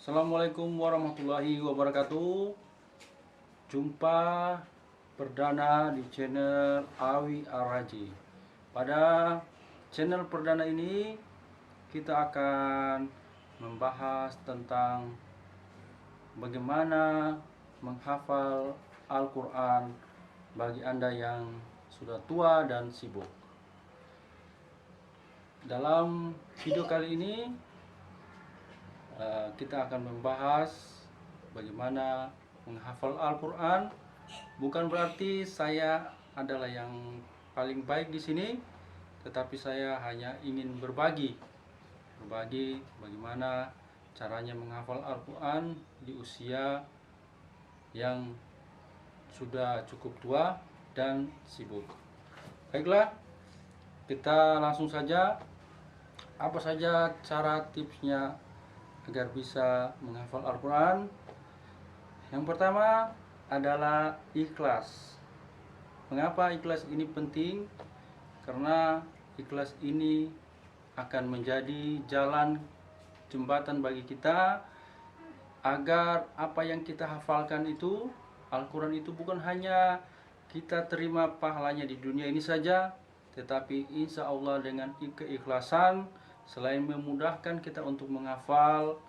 Assalamualaikum warahmatullahi wabarakatuh. Jumpa perdana di channel Awi Araji. Pada channel perdana ini kita akan membahas tentang bagaimana menghafal Al-Quran bagi Anda yang sudah tua dan sibuk. Dalam video kali ini kita akan membahas bagaimana menghafal Al-Quran. Bukan berarti saya adalah yang paling baik di sini, tetapi saya hanya ingin berbagi bagaimana caranya menghafal Al-Quran di usia yang sudah cukup tua dan sibuk. Baiklah, kita langsung saja. Apa saja cara tipsnya agar bisa menghafal Al-Quran? Yang pertama adalah ikhlas. Mengapa ikhlas ini penting? Karena ikhlas ini akan menjadi jalan jembatan bagi kita agar apa yang kita hafalkan itu, Al-Quran itu, bukan hanya kita terima pahalanya di dunia ini saja, tetapi insya Allah dengan keikhlasan, selain memudahkan kita untuk menghafal,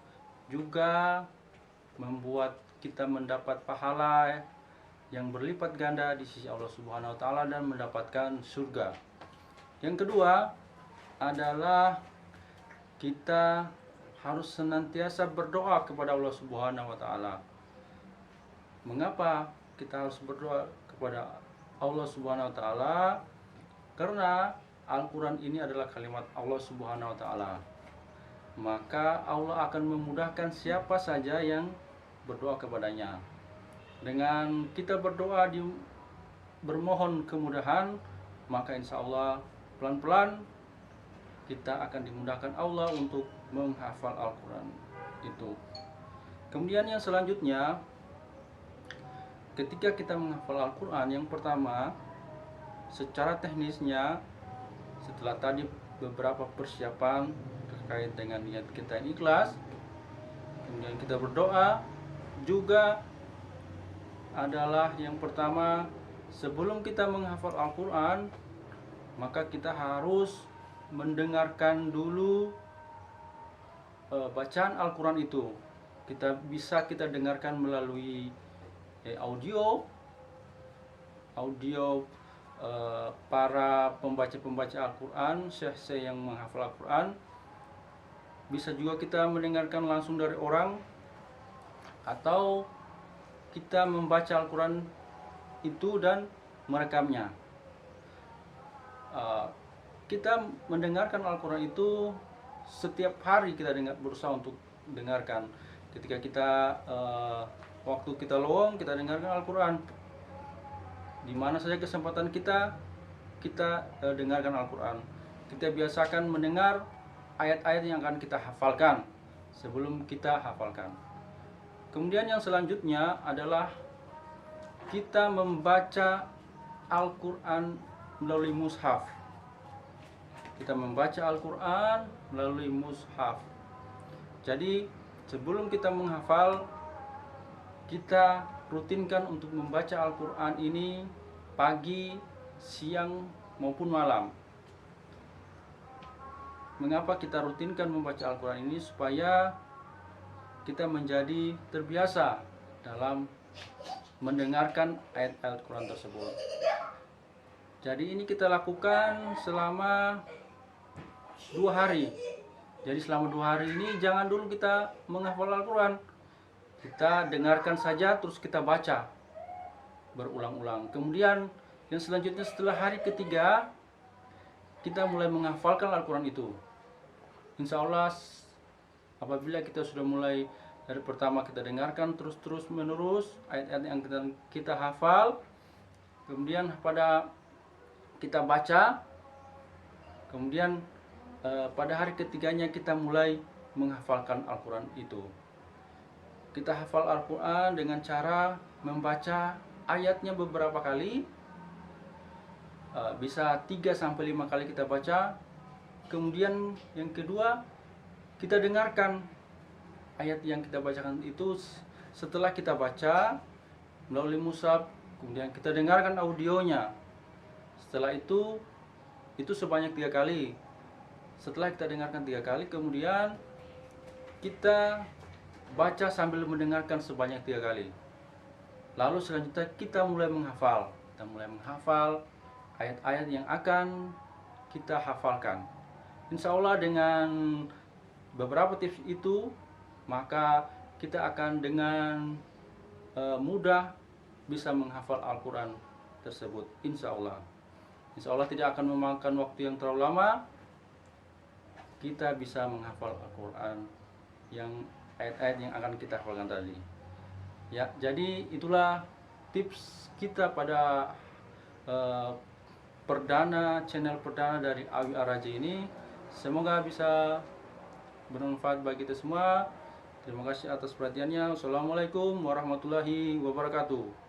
juga membuat kita mendapat pahala yang berlipat ganda di sisi Allah Subhanahu wa taala dan mendapatkan surga. Yang kedua adalah kita harus senantiasa berdoa kepada Allah Subhanahu wa taala. Mengapa kita harus berdoa kepada Allah Subhanahu wa taala? Karena Al-Quran ini adalah kalimat Allah Subhanahu wa taala. Maka Allah akan memudahkan siapa saja yang berdoa kepadanya. Dengan kita berdoa bermohon kemudahan, maka insya Allah pelan-pelan kita akan dimudahkan Allah untuk menghafal Al-Quran itu. Kemudian yang selanjutnya, ketika kita menghafal Al-Quran, yang pertama, secara teknisnya, setelah tadi beberapa persiapan terkait dengan niat kita yang ikhlas, kemudian kita berdoa, juga adalah yang pertama, sebelum kita menghafal Al-Quran, maka kita harus mendengarkan dulu bacaan Al-Quran itu. Kita dengarkan melalui audio para pembaca Al-Quran, syekh-syekh yang menghafal Al-Quran. Bisa juga kita mendengarkan langsung dari orang, atau kita membaca Al-Quran itu dan merekamnya. Kita mendengarkan Al-Quran itu setiap hari, kita berusaha untuk dengarkan. Ketika kita waktu kita lowong, kita dengarkan Al-Quran. Di mana saja kesempatan kita dengarkan Al-Quran. Kita biasakan mendengar ayat-ayat yang akan kita hafalkan sebelum kita hafalkan. Kemudian yang selanjutnya adalah kita membaca Al-Quran melalui mushaf. Kita membaca Al-Quran melalui mushaf. Jadi sebelum kita menghafal, kita rutinkan untuk membaca Al-Quran ini pagi, siang, maupun malam. Mengapa kita rutinkan membaca Al-Quran ini? Supaya kita menjadi terbiasa dalam mendengarkan ayat-ayat Quran tersebut. Jadi ini kita lakukan selama 2 hari. Jadi selama 2 hari ini jangan dulu kita menghafal Al-Quran. Kita dengarkan saja, terus kita baca berulang-ulang. Kemudian yang selanjutnya, setelah hari ketiga, kita mulai menghafalkan Al-Quran itu. Insya Allah, apabila kita sudah mulai dari pertama kita dengarkan terus menerus ayat-ayat yang kita hafal, kemudian pada kita baca, kemudian pada hari ketiganya kita mulai menghafalkan Al-Quran itu. Kita hafal Al-Quran dengan cara membaca ayatnya beberapa kali, bisa 3-5 kali kita baca. Kemudian yang kedua, kita dengarkan ayat yang kita bacakan itu setelah kita baca melalui mushaf, kemudian kita dengarkan audionya. Setelah itu sebanyak 3 kali. Setelah kita dengarkan 3 kali, kemudian kita baca sambil mendengarkan sebanyak 3 kali. Lalu selanjutnya kita mulai menghafal. Kita mulai menghafal ayat-ayat yang akan kita hafalkan. Insya Allah dengan beberapa tips itu, maka kita akan dengan mudah bisa menghafal Al-Quran tersebut. Insya Allah tidak akan memakan waktu yang terlalu lama. Kita bisa menghafal Al-Quran yang ayat-ayat yang akan kita hafalkan tadi. Ya, jadi itulah tips kita pada channel perdana dari Awi Ar-Raji ini. Semoga bisa bermanfaat bagi kita semua. Terima kasih atas perhatiannya. Wassalamualaikum warahmatullahi wabarakatuh.